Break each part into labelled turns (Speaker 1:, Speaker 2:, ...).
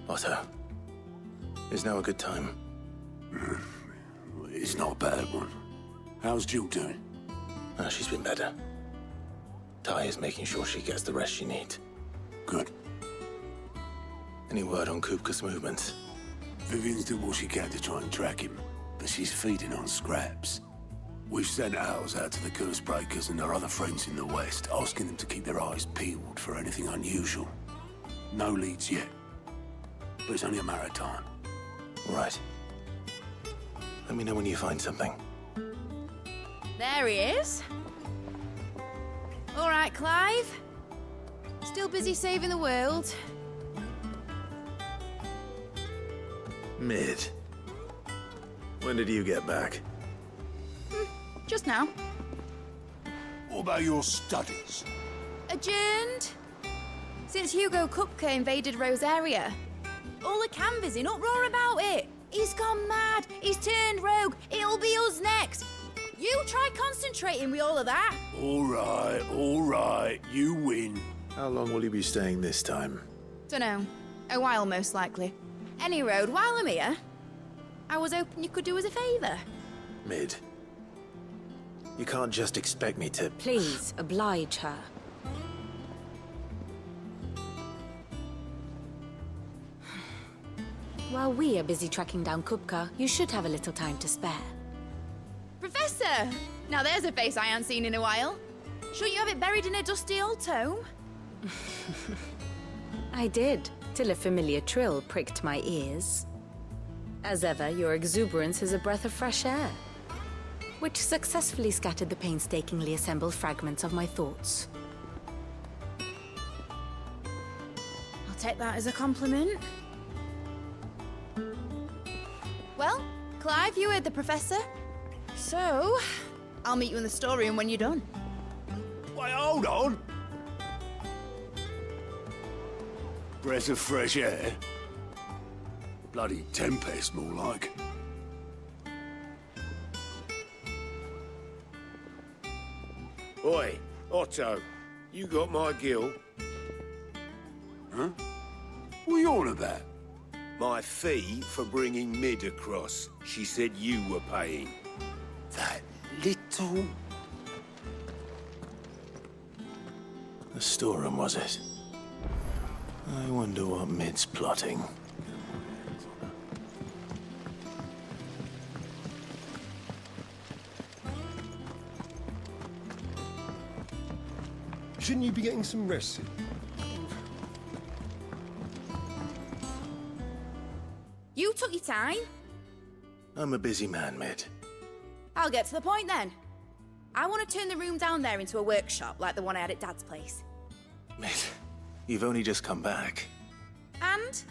Speaker 1: Otto, is now a good time?
Speaker 2: It's not a bad one. How's Jill doing?
Speaker 1: Oh, she's been better. Ty is making sure she gets the rest she needs.
Speaker 2: Good.
Speaker 1: Any word on Kupka's movements?
Speaker 2: Vivian's doing what she can to try and track him, but she's feeding on scraps. We've sent ours out to the curse breakers and our other friends in the West, asking them to keep their eyes peeled for anything unusual. No leads yet, but it's only a matter of time.
Speaker 1: Right. Let me know when you find something.
Speaker 3: There he is. All right, Clive. Still busy saving the world.
Speaker 1: Mid. When did you get back?
Speaker 3: Just now.
Speaker 2: What about your studies?
Speaker 3: Adjourned. Since Hugo Kupka invaded Rosaria. All the canvas in uproar about it. He's gone mad. He's turned rogue. It'll be us next. You try concentrating with all of that.
Speaker 2: All right. You win.
Speaker 1: How long will you be staying this time?
Speaker 3: Dunno. A while, most likely. Any road, while I'm here, I was hoping you could do us a favour.
Speaker 1: Mid. You can't just expect me to...
Speaker 4: Please, oblige her. While we are busy tracking down Kupka, you should have a little time to spare.
Speaker 3: Professor! Now there's a face I haven't seen in a while. Shouldn't you have it buried in a dusty old tome?
Speaker 4: I did, till a familiar trill pricked my ears. As ever, your exuberance is a breath of fresh air, which successfully scattered the painstakingly assembled fragments of my thoughts.
Speaker 3: I'll take that as a compliment. Well, Clive, you heard the professor. So, I'll meet you in the storeroom when you're done.
Speaker 2: Wait, hold on. Breath of fresh air. Bloody tempest, more like.
Speaker 5: Oi, Otto, you got my gill?
Speaker 2: Huh? What are you on about?
Speaker 5: My fee for bringing Mid across. She said you were paying.
Speaker 2: That little...
Speaker 1: The storeroom, was it? I wonder what Mid's plotting.
Speaker 6: Shouldn't you be getting some rest?
Speaker 3: You took your time.
Speaker 1: I'm a busy man, Mid.
Speaker 3: I'll get to the point then. I want to turn the room down there into a workshop like the one I had at Dad's place.
Speaker 1: Mid, you've only just come back.
Speaker 3: And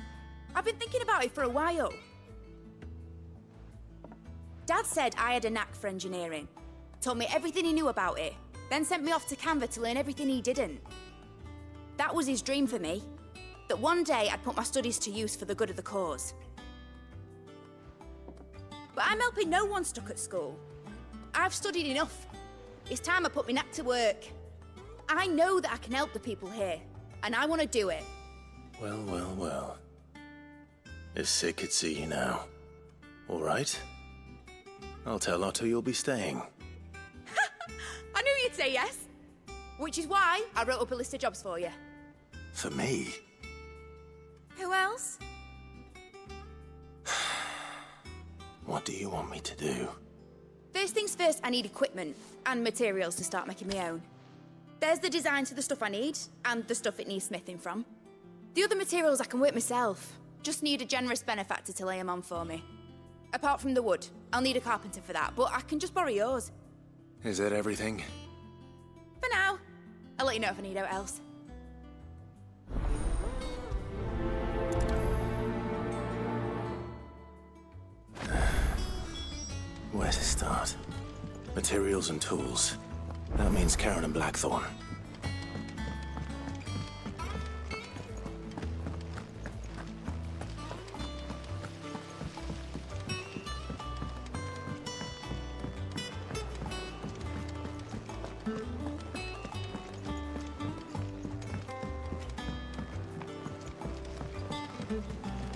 Speaker 3: I've been thinking about it for a while. Dad said I had a knack for engineering. Told me everything he knew about it. Then sent me off to Canva to learn everything he didn't. That was his dream for me. That one day I'd put my studies to use for the good of the cause. But I'm helping no one stuck at school. I've studied enough. It's time I put my knack to work. I know that I can help the people here, and I want to do it.
Speaker 1: Well. If Sid could see you now. All right. I'll tell Otto you'll be staying.
Speaker 3: I knew you'd say yes. Which is why I wrote up a list of jobs for you.
Speaker 1: For me?
Speaker 3: Who else?
Speaker 1: What do you want me to do?
Speaker 3: First things first, I need equipment and materials to start making my own. There's the designs for the stuff I need, and the stuff it needs smithing from. The other materials I can work myself. Just need a generous benefactor to lay them on for me. Apart from the wood, I'll need a carpenter for that, but I can just borrow yours.
Speaker 1: Is that everything?
Speaker 3: For now. I'll let you know if I need out else.
Speaker 1: Where to start? Materials and tools. That means Karen and Blackthorn.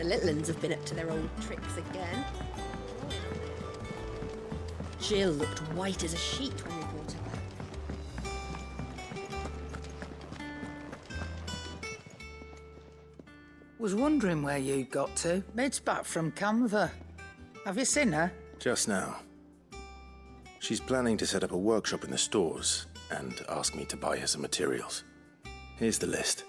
Speaker 6: The little uns have been up to their old tricks again. Jill looked white as a sheet when we brought her back.
Speaker 7: Was wondering where you got to. Mid's back from Canva. Have you seen her?
Speaker 1: Just now. She's planning to set up a workshop in the stores and ask me to buy her some materials. Here's the list.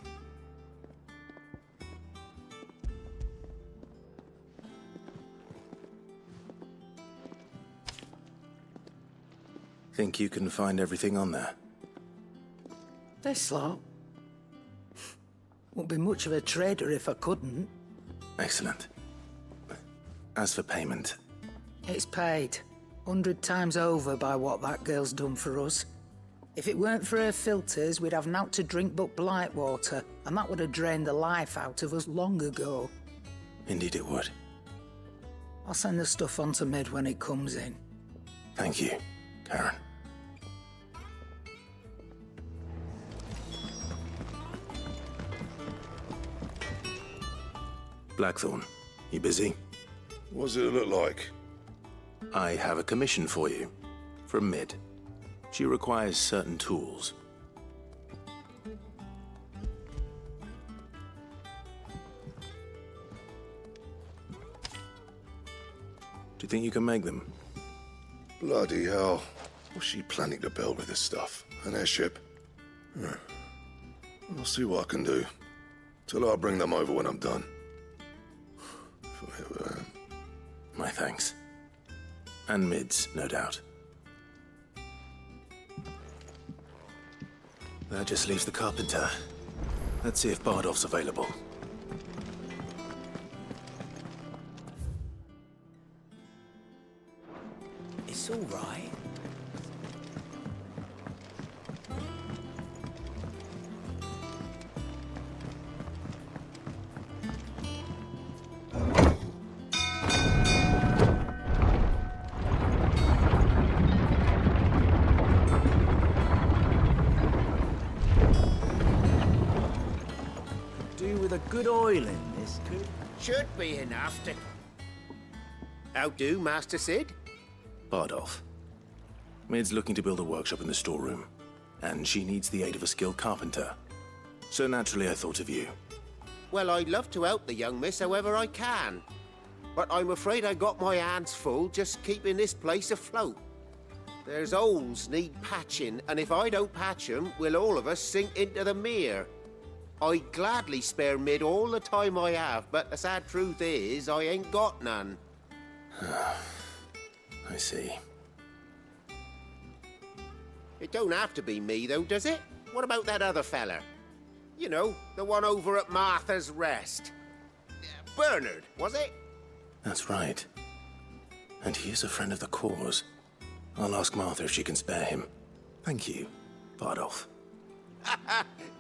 Speaker 1: Think you can find everything on there?
Speaker 7: This lot. Wouldn't be much of a trader if I couldn't.
Speaker 1: Excellent. As for payment,
Speaker 7: It's paid 100 times over by what that girl's done for us. If it weren't for her filters, we'd have naught to drink but blight water, and that would have drained the life out of us long ago.
Speaker 1: indeed it would.
Speaker 7: I'll send the stuff on to Mid when it comes in.
Speaker 1: Thank you, Karen. Blackthorn, you busy?
Speaker 8: What does it look like?
Speaker 1: I have a commission for you, from Mid. She requires certain tools. Do you think you can make them?
Speaker 8: Bloody hell. What's she planning to build with this stuff? An airship? I'll see what I can do. Till I'll bring them over when I'm done.
Speaker 1: My thanks. And Mid's, no doubt. That just leaves the carpenter. Let's see if Bardolph's available.
Speaker 5: It's all right. Do with a good oil in this could... Should be enough to... How do, Master Sid?
Speaker 1: Bardolph. Mid's looking to build a workshop in the storeroom, and she needs the aid of a skilled carpenter. So naturally I thought of you.
Speaker 5: Well, I'd love to help the young miss however I can. But I'm afraid I got my hands full just keeping this place afloat. There's holes need patching, and if I don't patch 'em, we'll all of us sink into the mere. I'd gladly spare Mid all the time I have, but the sad truth is, I ain't got none.
Speaker 1: I see.
Speaker 5: It don't have to be me, though, does it? What about that other fella? You know, the one over at Martha's Rest. Bernard, was it?
Speaker 1: That's right. And he is a friend of the cause. I'll ask Martha if she can spare him. Thank you, Bardolph.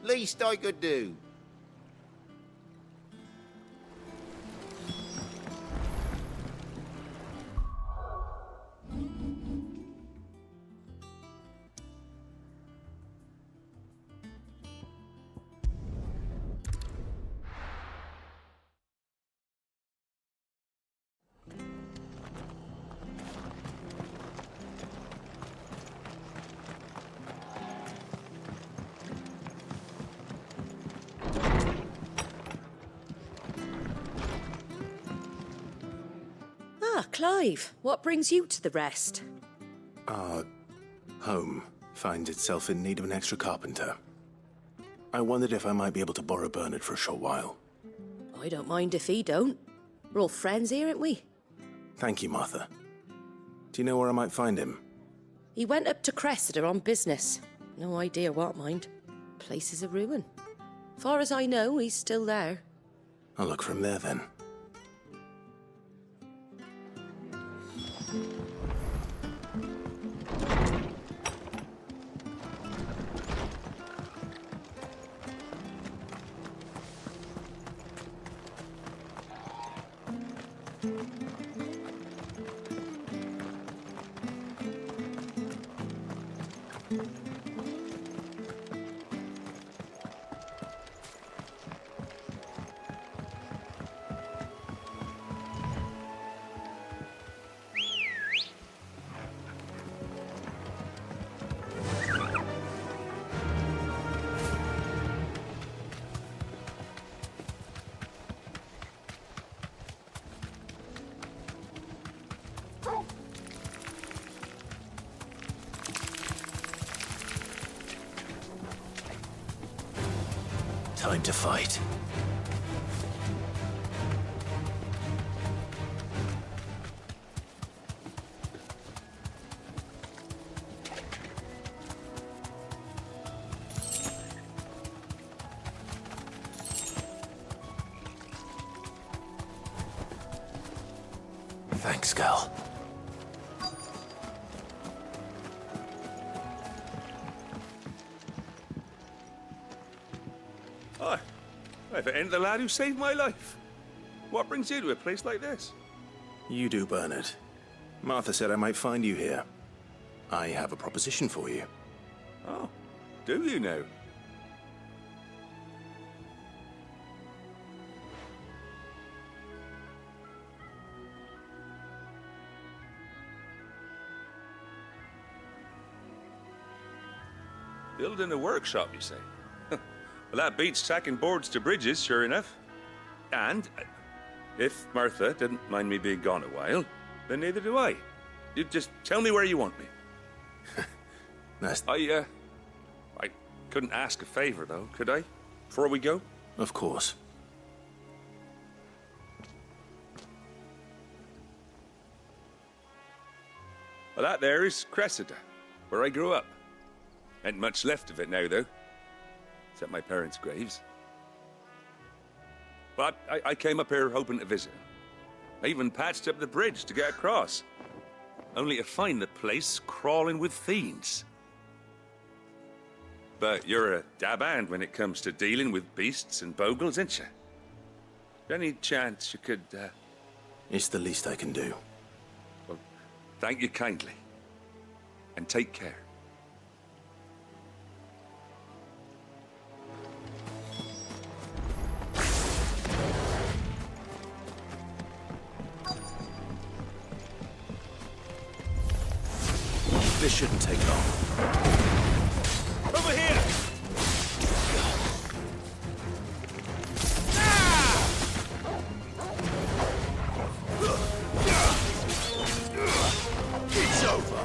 Speaker 5: Least I could do.
Speaker 6: Ah, Clive, what brings you to the Rest?
Speaker 1: Our home finds itself in need of an extra carpenter. I wondered if I might be able to borrow Bernard for a short while.
Speaker 6: I don't mind if he don't. We're all friends here, aren't we?
Speaker 1: Thank you, Martha. Do you know where I might find him?
Speaker 6: He went up to Cressida on business. No idea what, mind. Place is a ruin. Far as I know, he's still there.
Speaker 1: I'll look for him there then. Time to fight. Thanks, girl.
Speaker 9: Hi. If it ain't the lad who saved my life. What brings you to a place like this?
Speaker 1: You do, Bernard. Martha said I might find you here. I have a proposition for you.
Speaker 9: Oh, do you now? Building a workshop, you say? Well, that beats tacking boards to bridges, sure enough. And if Martha didn't mind me being gone a while, then neither do I. You just tell me where you want me.
Speaker 1: That's...
Speaker 9: I couldn't ask a favor, though, could I? Before we go?
Speaker 1: Of course.
Speaker 9: Well, that there is Cressida, where I grew up. Ain't much left of it now, though. Except my parents' graves. But I came up here hoping to visit. I even patched up the bridge to get across. Only to find the place crawling with fiends. But you're a dab hand when it comes to dealing with beasts and bogles, ain't you? Any chance you could,
Speaker 1: It's the least I can do.
Speaker 9: Well, thank you kindly. And take care.
Speaker 1: This shouldn't take long.
Speaker 9: Over here!
Speaker 1: It's over.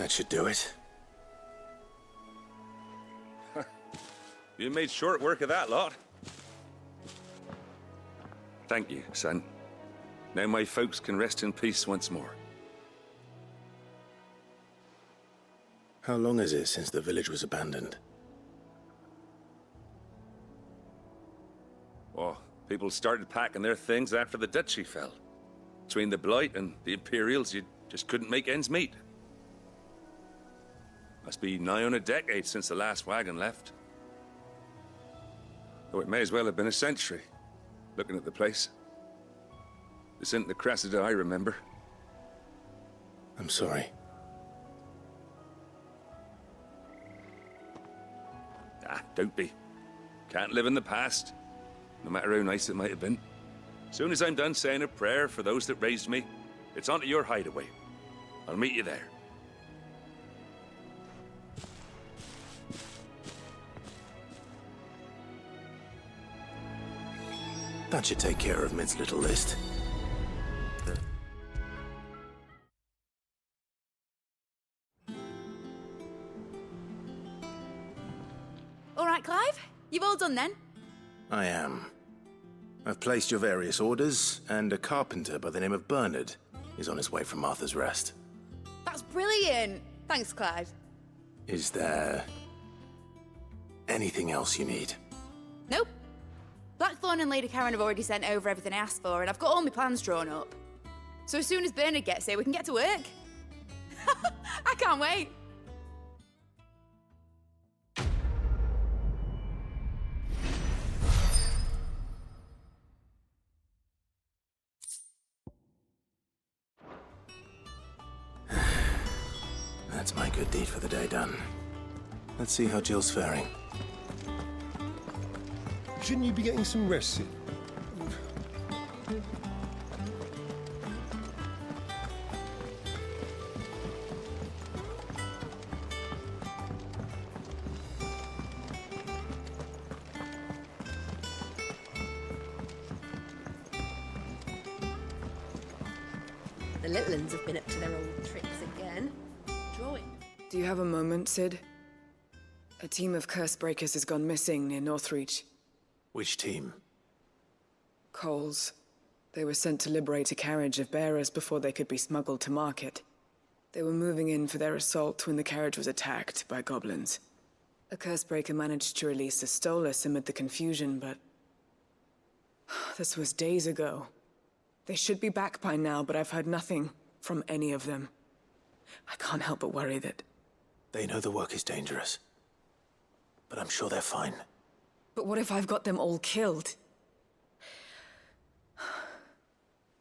Speaker 1: That should do it.
Speaker 9: You made short work of that lot. Thank you, son. Now my folks can rest in peace once more.
Speaker 1: How long is it since the village was abandoned?
Speaker 9: Oh, people started packing their things after the duchy fell. Between the Blight and the Imperials, you just couldn't make ends meet. Must be nigh on a decade since the last wagon left. Though it may as well have been a century, looking at the place. This isn't the Cressida I remember.
Speaker 1: I'm sorry.
Speaker 9: Ah, don't be. Can't live in the past, no matter how nice it might have been. Soon as I'm done saying a prayer for those that raised me, it's on to your hideaway. I'll meet you there.
Speaker 1: That should take care of Mid's little list.
Speaker 3: All right, Clive? You've all done then?
Speaker 1: I am. I've placed your various orders, and a carpenter by the name of Bernard is on his way from Martha's Rest.
Speaker 3: That's brilliant! Thanks, Clive.
Speaker 1: Is there anything else you need?
Speaker 3: Nope. Blackthorn and Lady Karen have already sent over everything I asked for, and I've got all my plans drawn up. So as soon as Bernard gets here, we can get to work. I can't wait.
Speaker 1: That's my good deed for the day done. Let's see how Jill's faring.
Speaker 10: Shouldn't you be getting some rest, Sid?
Speaker 6: The little uns have been up to their old tricks again. Drawing.
Speaker 11: Do you have a moment, Sid? A team of curse breakers has gone missing near Northreach.
Speaker 1: Which team?
Speaker 11: Coles. They were sent to liberate a carriage of bearers before they could be smuggled to market. They were moving in for their assault when the carriage was attacked by goblins. A curse breaker managed to release a Stolus amid the confusion, but... this was days ago. They should be back by now, but I've heard nothing from any of them. I can't help but worry that...
Speaker 1: They know the work is dangerous. But I'm sure they're fine.
Speaker 11: But what if I've got them all killed?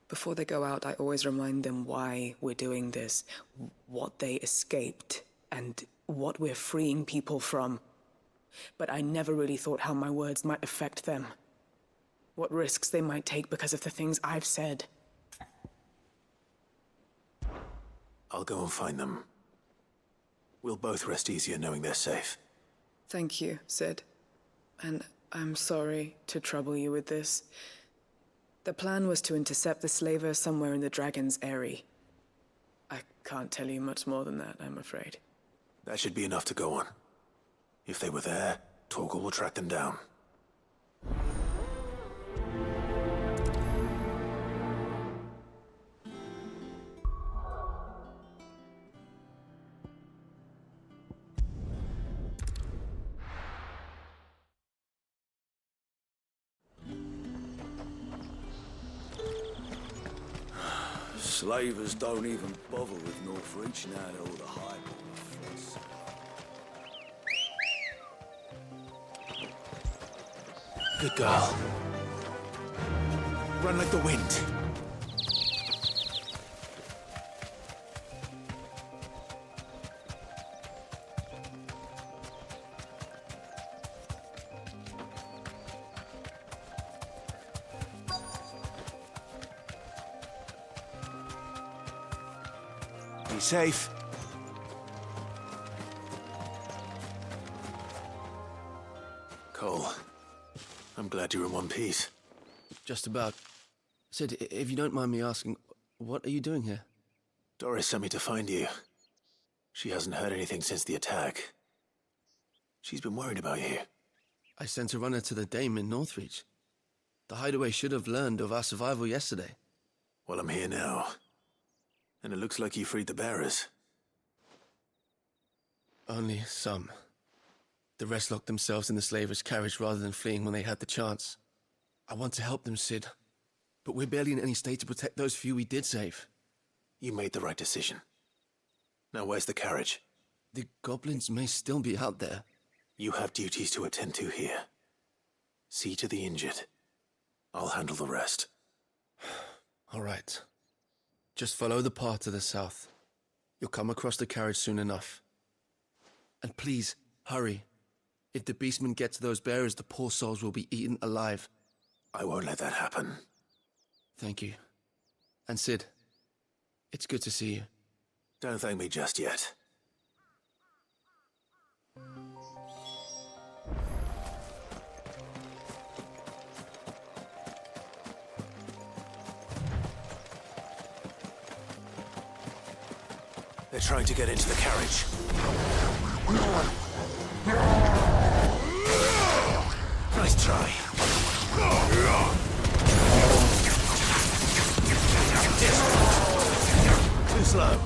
Speaker 11: Before they go out, I always remind them why we're doing this, what they escaped, and what we're freeing people from. But I never really thought how my words might affect them. What risks they might take because of the things I've said.
Speaker 1: I'll go and find them. We'll both rest easier knowing they're safe.
Speaker 11: Thank you, Sid. And I'm sorry to trouble you with this. The plan was to intercept the slaver somewhere in the Dragon's Eyrie. I can't tell you much more than that, I'm afraid.
Speaker 1: That should be enough to go on. If they were there, Torgal will track them down.
Speaker 2: Slavers don't even bother with Northreach now they're all the highball fronts.
Speaker 1: Good girl. Run like the wind. Be safe. Cole, I'm glad you're in one piece.
Speaker 12: Just about. Sid, if you don't mind me asking, what are you doing here?
Speaker 1: Doris sent me to find you. She hasn't heard anything since the attack. She's been worried about you.
Speaker 12: I sent a runner to the Dame in Northreach. The hideaway should have learned of our survival yesterday.
Speaker 1: Well, I'm here now. And it looks like you freed the bearers.
Speaker 12: Only some. The rest locked themselves in the slavers' carriage rather than fleeing when they had the chance. I want to help them, Sid. But we're barely in any state to protect those few we did save.
Speaker 1: You made the right decision. Now where's the carriage?
Speaker 12: The goblins may still be out there.
Speaker 1: You have duties to attend to here. See to the injured. I'll handle the rest.
Speaker 12: All right. Just follow the path to the south. You'll come across the carriage soon enough. And please, hurry. If the beastmen get to those bearers, the poor souls will be eaten alive.
Speaker 1: I won't let that happen.
Speaker 12: Thank you. And Sid, it's good to see you.
Speaker 1: Don't thank me just yet. They're trying to get into the carriage. Nice try. Too slow.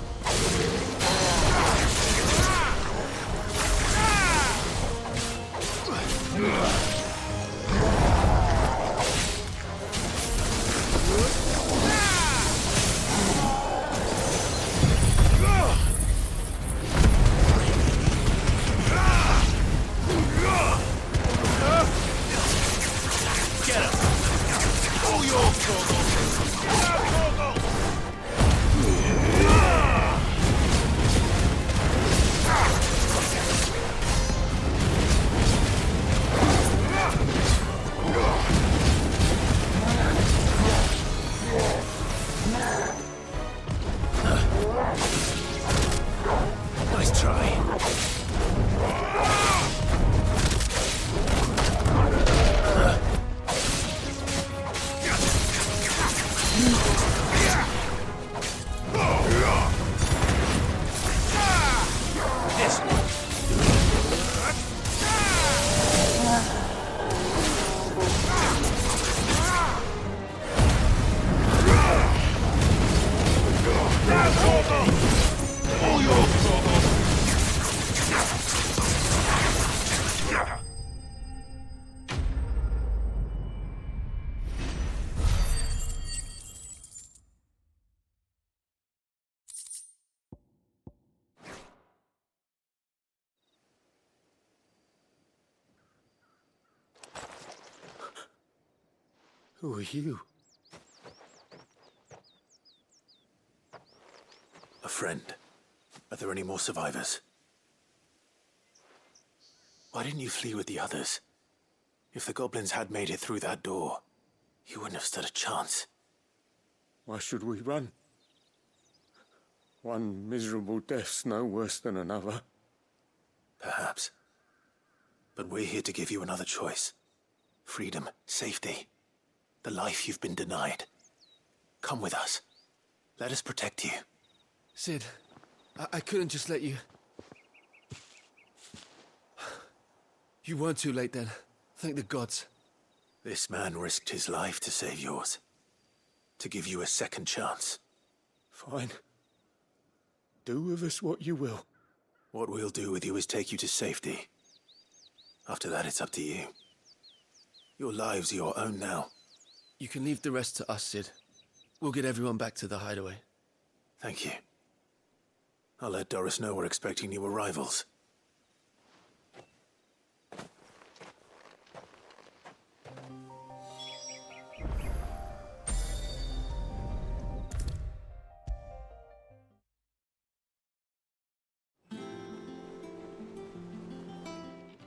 Speaker 1: Who are you? A friend. Are there any more survivors? Why didn't you flee with the others? If the goblins had made it through that door, you wouldn't have stood a chance.
Speaker 13: Why should we run? One miserable death's no worse than another.
Speaker 1: Perhaps. But we're here to give you another choice. Freedom, safety. The life you've been denied. Come with us. Let us protect you.
Speaker 12: Sid, I couldn't just let you... You weren't too late then. Thank the gods.
Speaker 1: This man risked his life to save yours. To give you a second chance.
Speaker 13: Fine. Do with us what you will.
Speaker 1: What we'll do with you is take you to safety. After that, it's up to you. Your lives are your own now.
Speaker 12: You can leave the rest to us, Sid. We'll get everyone back to the hideaway.
Speaker 1: Thank you. I'll let Doris know we're expecting new arrivals.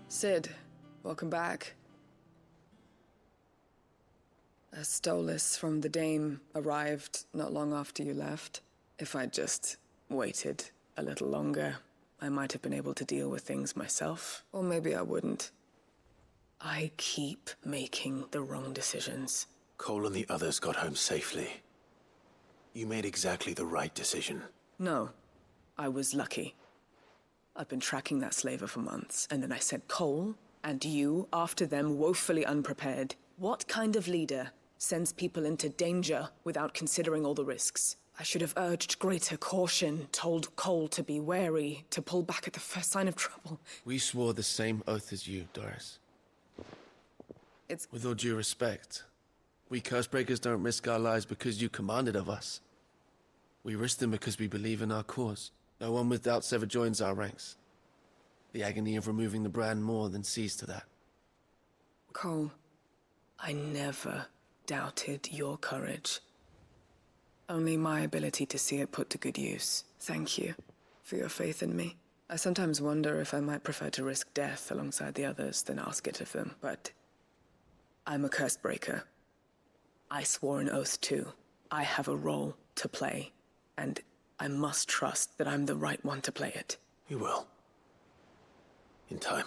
Speaker 11: Sid, welcome back. A Stolas from the Dame arrived not long after you left. If I'd just waited a little longer, I might have been able to deal with things myself. Or maybe I wouldn't. I keep making the wrong decisions.
Speaker 1: Cole and the others got home safely. You made exactly the right decision.
Speaker 11: No, I was lucky. I've been tracking that slaver for months, and then I sent Cole and you after them, woefully unprepared. What kind of leader sends people into danger without considering all the risks? I should have urged greater caution, told Cole to be wary, to pull back at the first sign of trouble.
Speaker 12: We swore the same oath as you, Doris. With all due respect, we Cursebreakers don't risk our lives because you commanded of us. We risk them because we believe in our cause. No one with doubts ever joins our ranks. The agony of removing the brand more than sees to that.
Speaker 11: Cole, I never doubted your courage. Only my ability to see it put to good use. Thank you for your faith in me. I sometimes wonder if I might prefer to risk death alongside the others than ask it of them, but I'm a Cursebreaker. I swore an oath too. I have a role to play, and I must trust that I'm the right one to play it.
Speaker 1: You will. In time.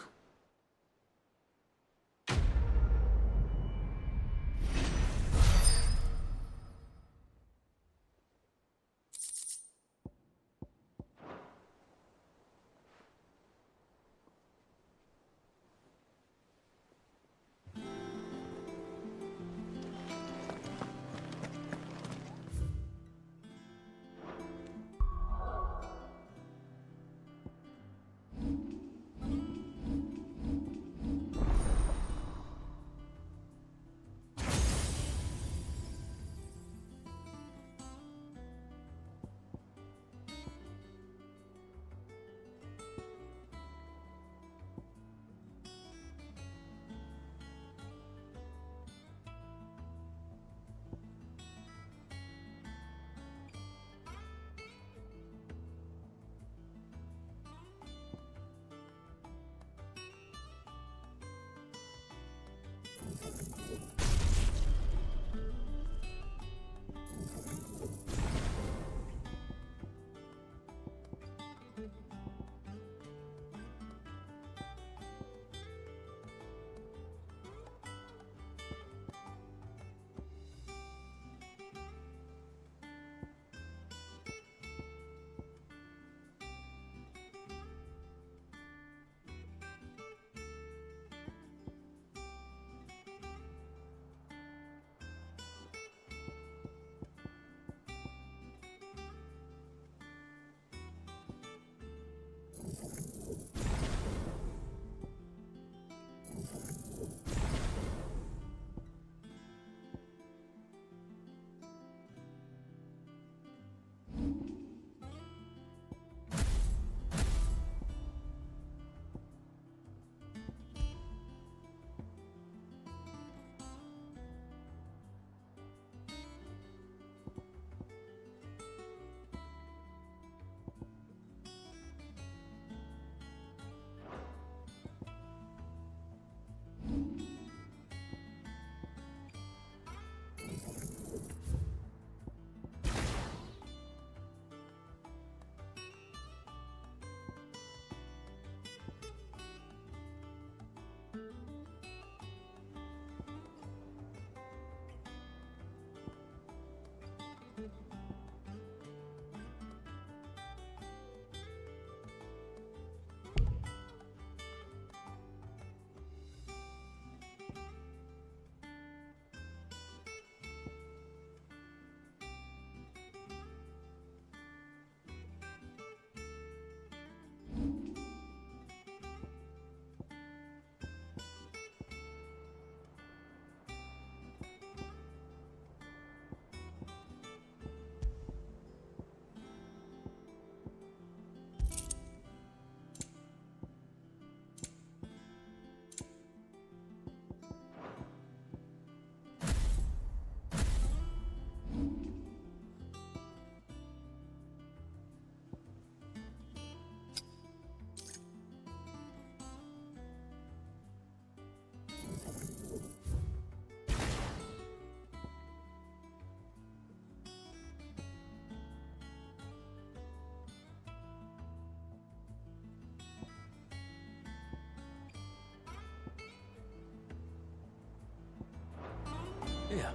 Speaker 13: Yeah.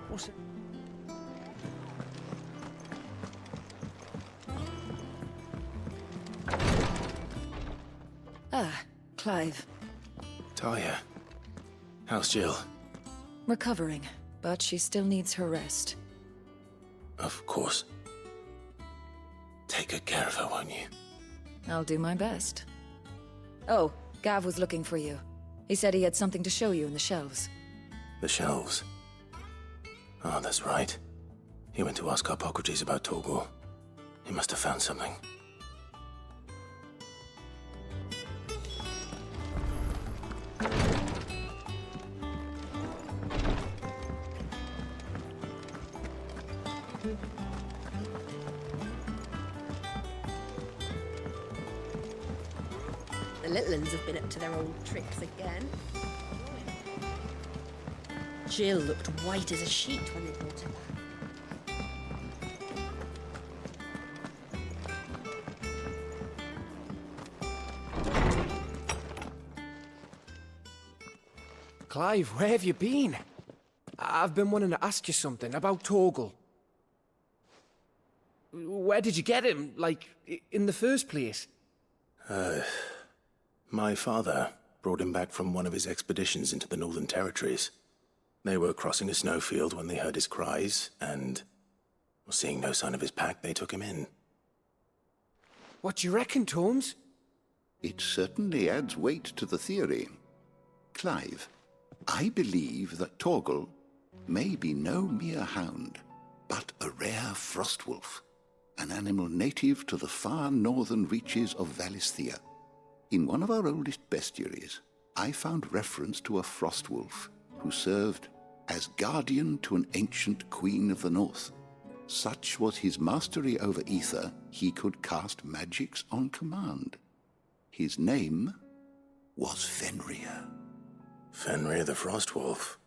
Speaker 13: What's it?
Speaker 14: Ah, Clive.
Speaker 1: Talia. How's Jill?
Speaker 14: Recovering, but she still needs her rest.
Speaker 1: Of course. Take good care of her, won't you?
Speaker 14: I'll do my best. Oh, Gav was looking for you. He said he had something to show you in the shelves.
Speaker 1: The shelves. Oh, that's right. He went to ask Hippocrates about Torgor. He must have found something.
Speaker 15: The little uns have been up to their old tricks again. Jill looked white as a sheet when they brought her back.
Speaker 16: Clive, where have you been? I've been wanting to ask you something about Torgal. Where did you get him, like, in the first place?
Speaker 1: My father brought him back from one of his expeditions into the Northern Territories. They were crossing a snowfield when they heard his cries, and, seeing no sign of his pack, they took him in.
Speaker 16: What do you reckon, Torms?
Speaker 17: It certainly adds weight to the theory. Clive, I believe that Torgal may be no mere hound, but a rare frostwolf, an animal native to the far northern reaches of Valisthea. In one of our oldest bestiaries, I found reference to a frostwolf who served as guardian to an ancient queen of the north. Such was his mastery over ether, he could cast magics on command. His name was Fenrir.
Speaker 1: Fenrir the Frostwolf.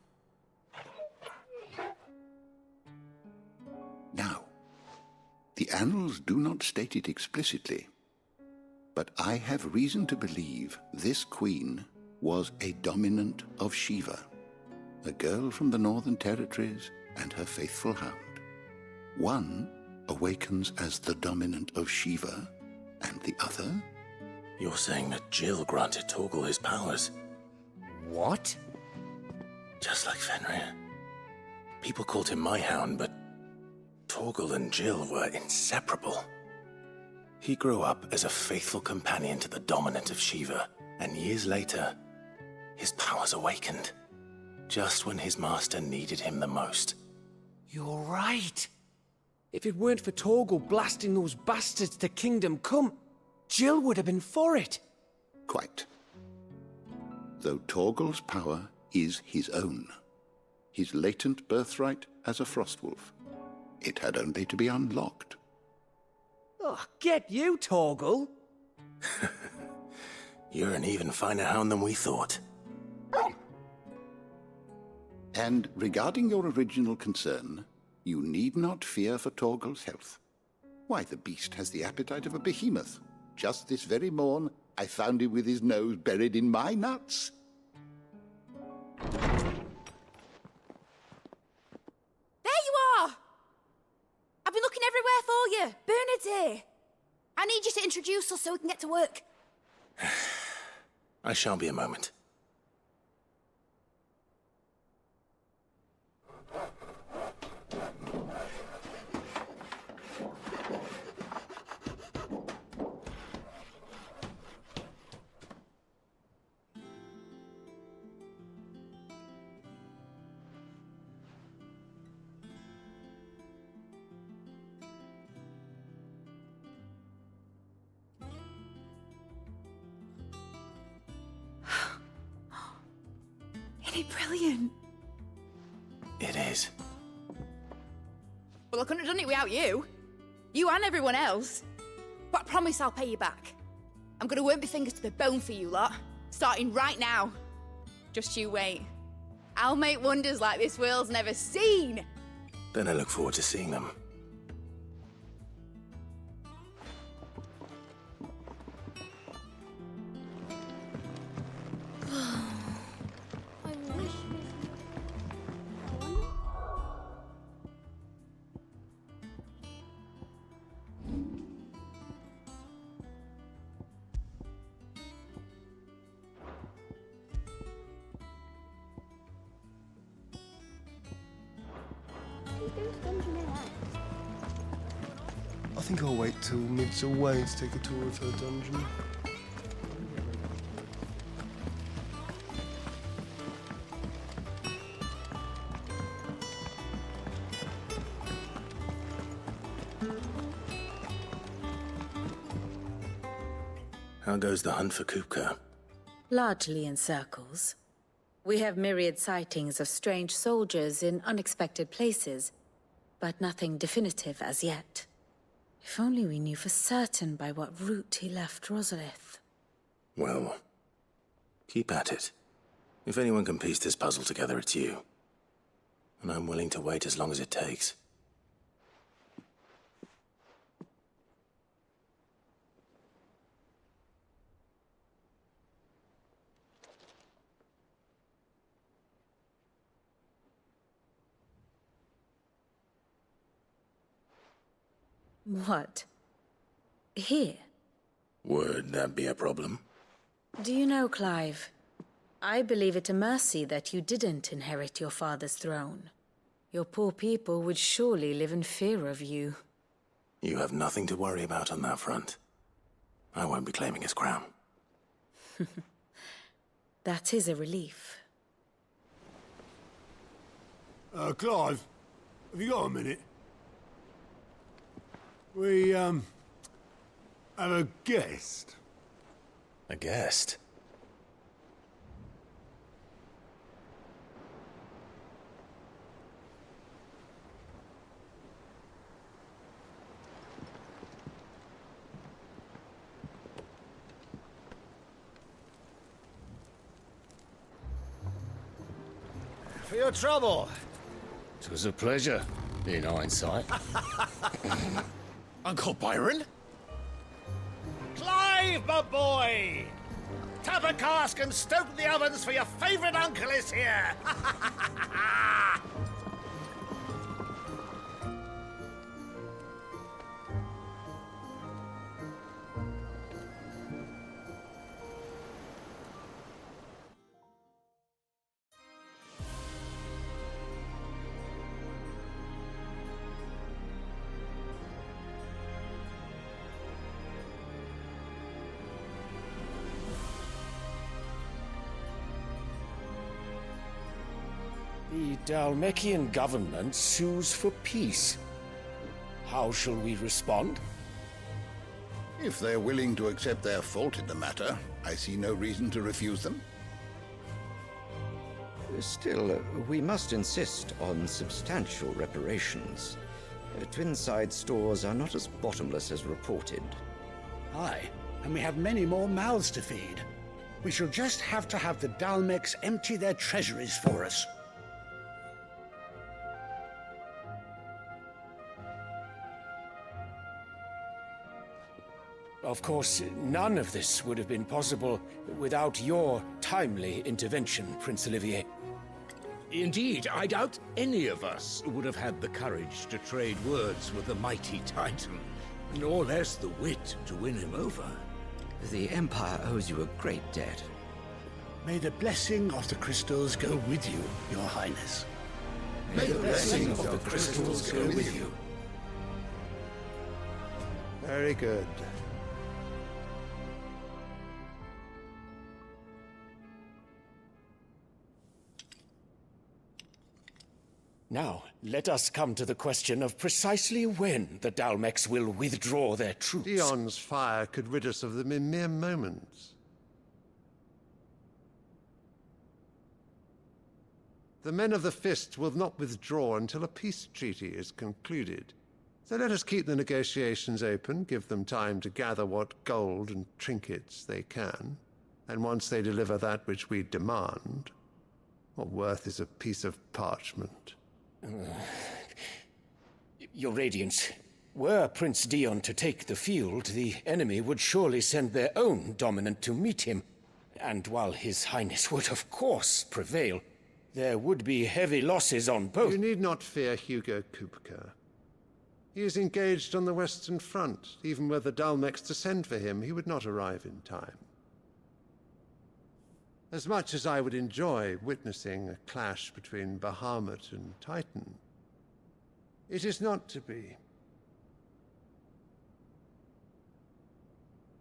Speaker 17: Now, the annals do not state it explicitly, but I have reason to believe this queen was a dominant of Shiva, a girl from the Northern Territories and her faithful hound. One awakens as the dominant of Shiva, and the other?
Speaker 1: You're saying that Jill granted Torgal his powers?
Speaker 16: What?
Speaker 1: Just like Fenrir. People called him my hound, but Torgal and Jill were inseparable. He grew up as a faithful companion to the dominant of Shiva, and years later, his powers awakened, just when his master needed him the most.
Speaker 16: You're right. If it weren't for Torgal blasting those bastards to Kingdom Come, Jill would have been for it.
Speaker 17: Quite. Though Torgal's power is his own, his latent birthright as a Frostwolf, it had only to be unlocked.
Speaker 16: Oh, get you, Torgal!
Speaker 1: You're an even finer hound than we thought.
Speaker 17: And regarding your original concern, you need not fear for Torgal's health. Why, the beast has the appetite of a behemoth. Just this very morn, I found him with his nose buried in my nuts.
Speaker 3: There you are! I've been looking everywhere for you. Bernard's here. I need you to introduce us so we can get to work.
Speaker 1: I shan't be a moment.
Speaker 3: Isn't it brilliant?
Speaker 1: It is.
Speaker 3: Well, I couldn't have done it without you. You and everyone else. But I promise I'll pay you back. I'm gonna work my fingers to the bone for you lot, starting right now. Just you wait. I'll make wonders like this world's never seen.
Speaker 1: Then I look forward to seeing them.
Speaker 10: I think I'll wait till Mid's away to take a tour of her dungeon.
Speaker 1: How goes the hunt for Kupka?
Speaker 4: Largely in circles. We have myriad sightings of strange soldiers in unexpected places, but nothing definitive as yet. If only we knew for certain by what route he left Rosalith.
Speaker 1: Well, keep at it. If anyone can piece this puzzle together, it's you. And I'm willing to wait as long as it takes.
Speaker 4: What? Here?
Speaker 1: Would that be a problem?
Speaker 4: Do you know, Clive? I believe it a mercy that you didn't inherit your father's throne. Your poor people would surely live in fear of you.
Speaker 1: You have nothing to worry about on that front. I won't be claiming his crown.
Speaker 4: That is a relief.
Speaker 2: Clive, have you got a minute? We, have a guest.
Speaker 1: A guest?
Speaker 18: For your trouble. It was a pleasure, in hindsight.
Speaker 19: Uncle Byron?
Speaker 18: Clive, my boy! Tap a cask and stoke the ovens, for your favourite uncle is here!
Speaker 19: The Dalmekian government sues for peace. How shall we respond?
Speaker 17: If they're willing to accept their fault in the matter, I see no reason to refuse them.
Speaker 20: Still, we must insist on substantial reparations. Twinside stores are not as bottomless as reported.
Speaker 21: Aye, and we have many more mouths to feed. We shall just have to have the Dalmecs empty their treasuries for us.
Speaker 19: Of course, none of this would have been possible without your timely intervention, Prince Olivier.
Speaker 22: Indeed, I doubt any of us would have had the courage to trade words with the mighty Titan, nor less the wit to win him over.
Speaker 20: The Empire owes you a great debt.
Speaker 21: May the blessing of the crystals go with you, Your Highness.
Speaker 22: May the blessing of the crystals go with you.
Speaker 10: Very good.
Speaker 19: Now, let us come to the question of precisely when the Dalmecs will withdraw their troops.
Speaker 10: Dion's fire could rid us of them in mere moments. The men of the Fist will not withdraw until a peace treaty is concluded. So let us keep the negotiations open, give them time to gather what gold and trinkets they can, and once they deliver that which we demand, what worth is a piece of parchment?
Speaker 19: Your Radiance, were Prince Dion to take the field, the enemy would surely send their own dominant to meet him. And while His Highness would of course prevail, there would be heavy losses on both.
Speaker 10: You need not fear Hugo Kupka. He is engaged on the Western Front. Even were the Dalmecs to send for him, he would not arrive in time. As much as I would enjoy witnessing a clash between Bahamut and Titan, It is not to be.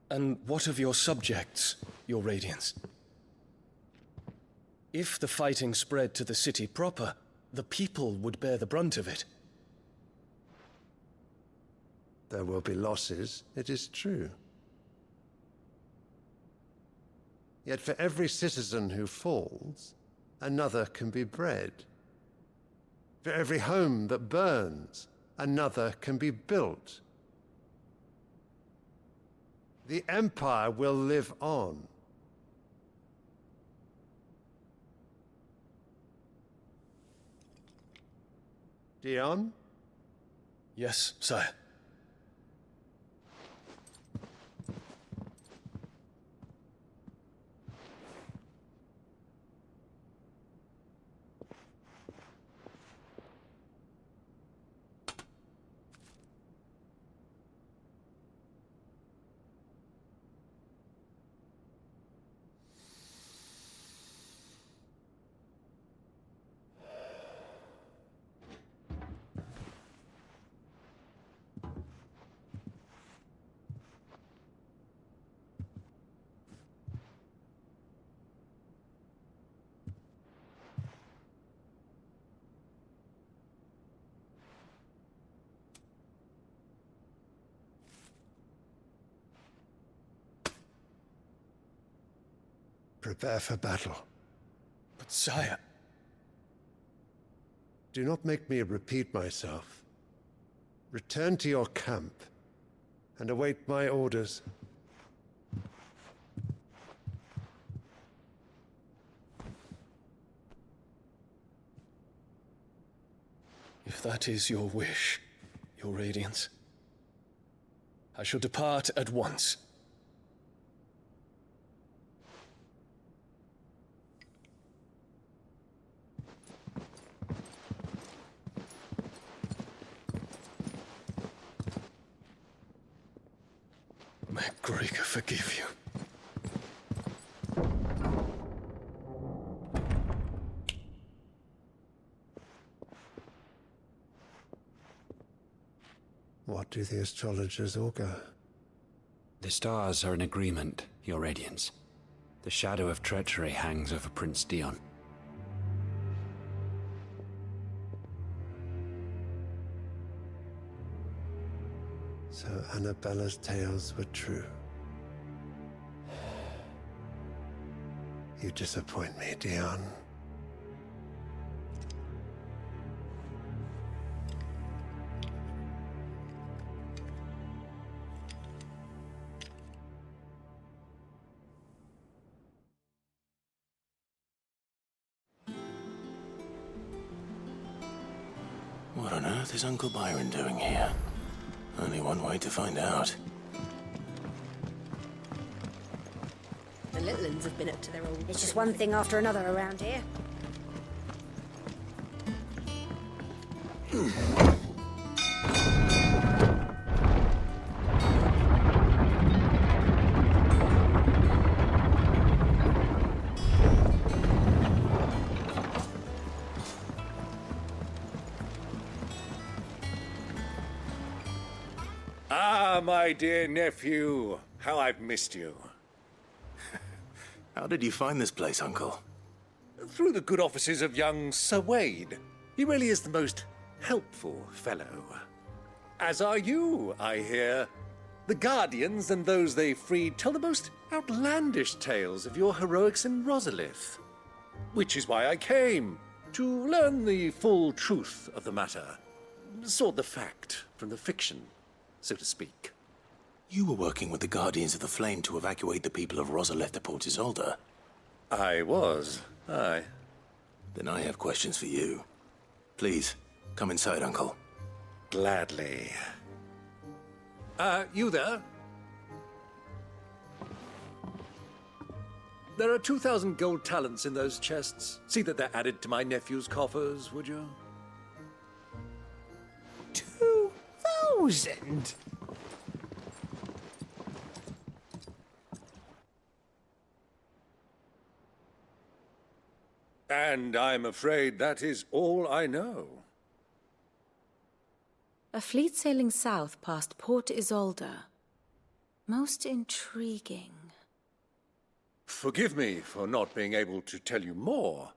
Speaker 12: And what of your subjects, Your Radiance? If the fighting spread to the city proper, the people would bear the brunt of it.
Speaker 10: There will be losses, it is true. Yet for every citizen who falls, another can be bred. For every home that burns, another can be built. The Empire will live on. Dion?
Speaker 12: Yes, sire.
Speaker 10: Prepare for battle.
Speaker 12: But sire...
Speaker 10: Do not make me repeat myself. Return to your camp and await my orders.
Speaker 12: If that is your wish, Your Radiance, I shall depart at once. May Gregor forgive you.
Speaker 10: What do the astrologers augur?
Speaker 7: The stars are in agreement, Your Radiance. The shadow of treachery hangs over Prince Dion.
Speaker 10: So Annabella's tales were true. You disappoint me, Dion.
Speaker 1: What on earth is Uncle Byron doing here? Only one way to find out.
Speaker 15: The little uns have been up to their old... It's just one thing after another around here.
Speaker 18: Ah, my dear nephew, how I've missed you.
Speaker 1: How did you find this place, Uncle?
Speaker 18: Through the good offices of young Sir Wade. He really is the most helpful fellow. As are you, I hear. The Guardians and those they freed tell the most outlandish tales of your heroics in Rosalith. Which is why I came, to learn the full truth of the matter. Sort the fact from the fiction, so to speak.
Speaker 1: You were working with the Guardians of the Flame to evacuate the people of Rosalith to Port Isolde.
Speaker 18: I was, aye.
Speaker 1: Then I have questions for you. Please, come inside, Uncle.
Speaker 18: Gladly. You there? There are 2,000 gold talents in those chests. See that they're added to my nephew's coffers, would you?
Speaker 16: 2,000?
Speaker 18: And I'm afraid that is all I know.
Speaker 4: A fleet sailing south past Port Isolde. Most intriguing.
Speaker 18: Forgive me for not being able to tell you more.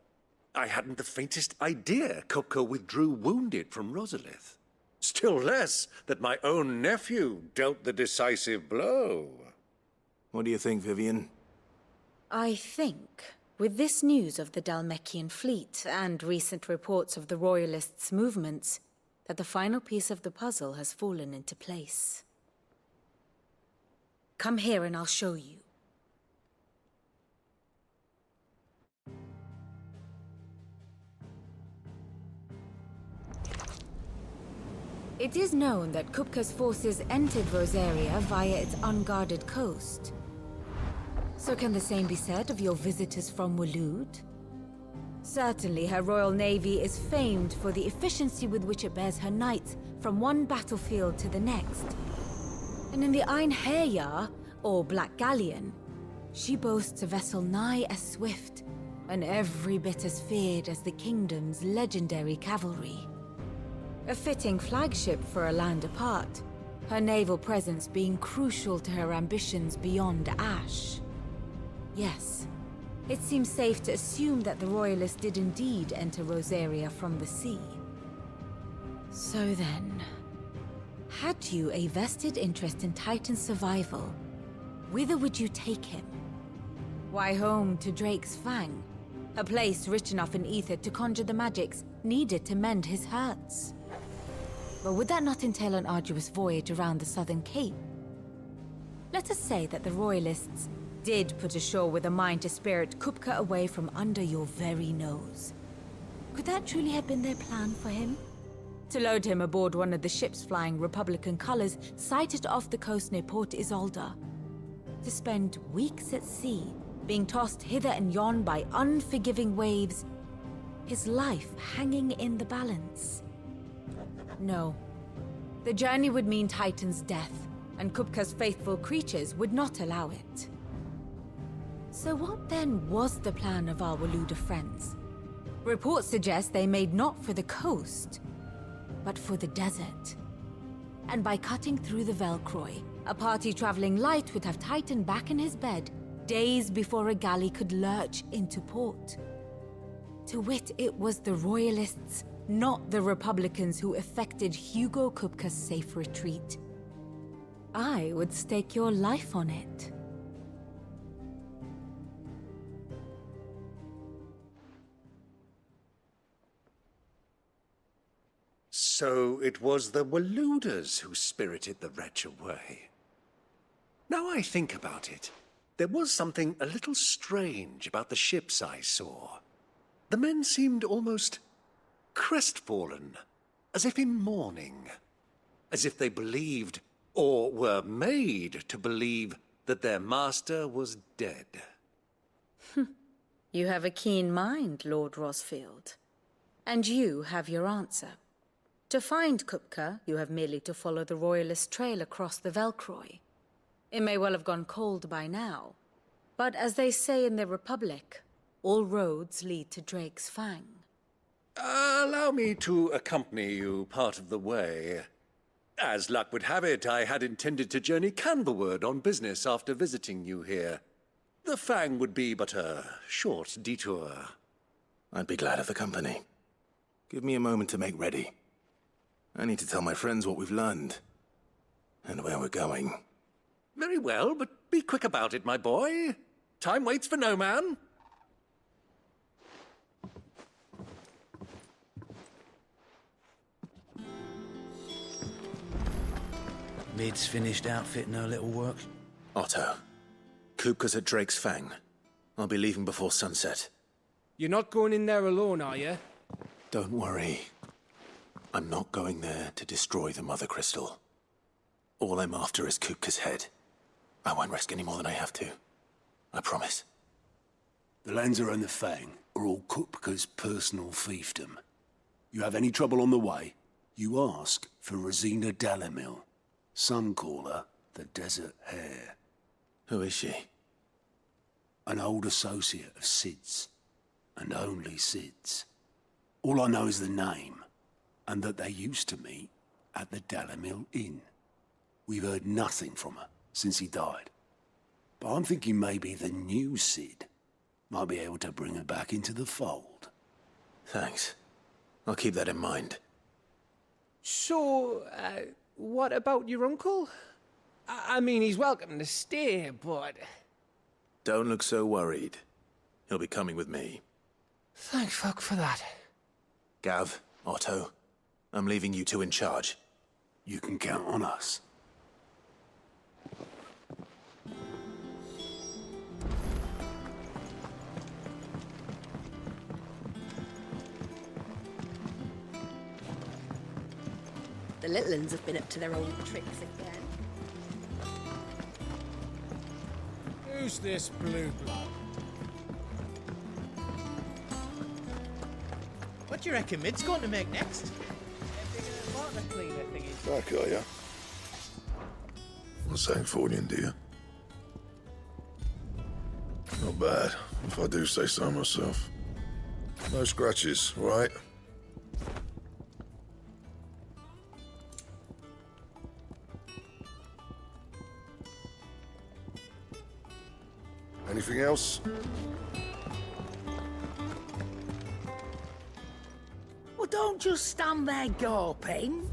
Speaker 18: I hadn't the faintest idea Kupka withdrew wounded from Rosalith. Still less that my own nephew dealt the decisive blow.
Speaker 13: What do you think, Vivian?
Speaker 4: I think, with this news of the Dhalmekian fleet and recent reports of the Royalists' movements, that the final piece of the puzzle has fallen into place. Come here and I'll show you. It is known that Kupka's forces entered Rosaria via its unguarded coast. So can the same be said of your visitors from Waloed? Certainly her Royal Navy is famed for the efficiency with which it bears her knights from one battlefield to the next. And in the Einherjar, or Black Galleon, she boasts a vessel nigh as swift and every bit as feared as the Kingdom's legendary cavalry. A fitting flagship for a land apart, her naval presence being crucial to her ambitions beyond Ash. Yes, it seems safe to assume that the Royalists did indeed enter Rosaria from the sea. So then, had you a vested interest in Titan's survival, whither would you take him? Why, home to Drake's Fang, a place rich enough in ether to conjure the magics needed to mend his hurts. But would that not entail an arduous voyage around the southern cape? Let us say that the Royalists did put ashore with a mind to spirit Kupka away from under your very nose. Could that truly have been their plan for him? To load him aboard one of the ships flying Republican colors sighted off the coast near Port Isolde. To spend weeks at sea, being tossed hither and yon by unforgiving waves, his life hanging in the balance. No. The journey would mean Titan's death, and Kupka's faithful creatures would not allow it. So what then was the plan of our Waluda friends? Reports suggest they made not for the coast, but for the desert. And by cutting through the Velcroy, a party traveling light would have Titan back in his bed days before a galley could lurch into port. To wit, it was the Royalists, not the Republicans, who effected Hugo Kupka's safe retreat. I would stake your life on it.
Speaker 18: So it was the Waludas who spirited the wretch away. Now I think about it, there was something a little strange about the ships I saw. The men seemed almost crestfallen, as if in mourning, as if they believed, or were made to believe, that their master was dead.
Speaker 4: You have a keen mind, Lord Rosfield. And you have your answer. To find Kupka, you have merely to follow the Royalist trail across the Velcroy. It may well have gone cold by now, but as they say in the Republic, all roads lead to Drake's Fang.
Speaker 18: Allow me to accompany you part of the way. As luck would have it, I had intended to journey Canberward on business after visiting you here. The Fang would be but a short detour.
Speaker 13: I'd be glad of the company. Give me a moment to make ready. I need to tell my friends what we've learned, and where we're going.
Speaker 18: Very well, but be quick about it, my boy. Time waits for no man.
Speaker 5: Lid's finished outfitting her little work.
Speaker 13: Otto, Kupka's at Drake's Fang. I'll be leaving before sunset.
Speaker 16: You're not going in there alone, are you?
Speaker 13: Don't worry. I'm not going there to destroy the Mother Crystal. All I'm after is Kupka's head. I won't risk any more than I have to. I promise.
Speaker 2: The Lanza and the Fang are all Kupka's personal fiefdom. You have any trouble on the way, you ask for Rosina Dalamil. Some call her the Desert Hare.
Speaker 13: Who is she?
Speaker 2: An old associate of Sid's, and only Sid's. All I know is the name, and that they used to meet at the Dallamil Inn. We've heard nothing from her since he died. But I'm thinking maybe the new Sid might be able to bring her back into the fold.
Speaker 13: Thanks. I'll keep that in mind.
Speaker 16: So, what about your uncle? I mean, he's welcome to stay, but...
Speaker 13: Don't look so worried. He'll be coming with me.
Speaker 16: Thank fuck for that.
Speaker 13: Gav, Otto, I'm leaving you two in charge.
Speaker 2: You can count on us.
Speaker 15: The little uns have been up to their old tricks again.
Speaker 16: Who's this blue blood?
Speaker 1: What do you reckon Mid's going to make next?
Speaker 8: Back, are ya? What's that for you, dear? Not bad, if I do say so myself. No scratches, right? Anything else?
Speaker 9: Well, don't just stand there gawping.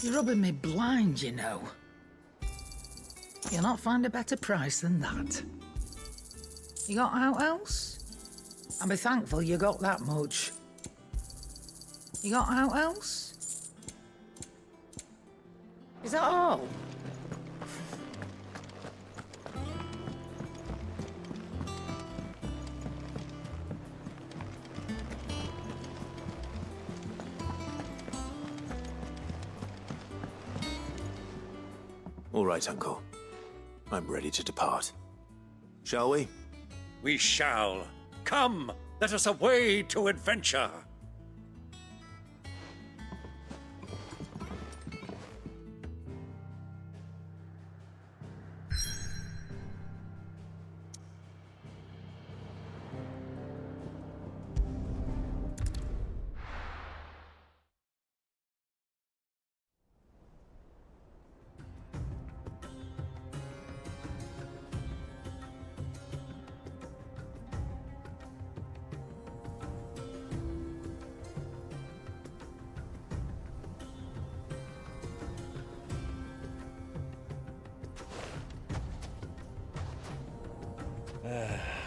Speaker 9: You're rubbing me blind, you know. You'll not find a better price than that. You got out else? I'll be thankful you got that much. You got out else? Is that all?
Speaker 13: All right, Uncle. I'm ready to depart. Shall we?
Speaker 18: We shall. Come, let us away to adventure.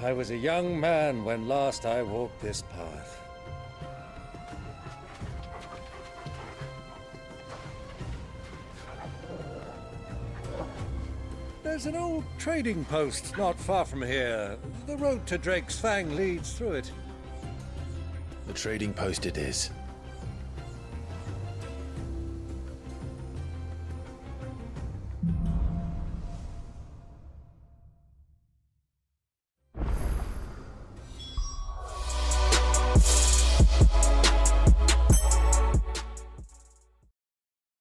Speaker 18: I was a young man when last I walked this path. There's an old trading post not far from here. The road to Drake's Fang leads through it.
Speaker 13: The trading post it is.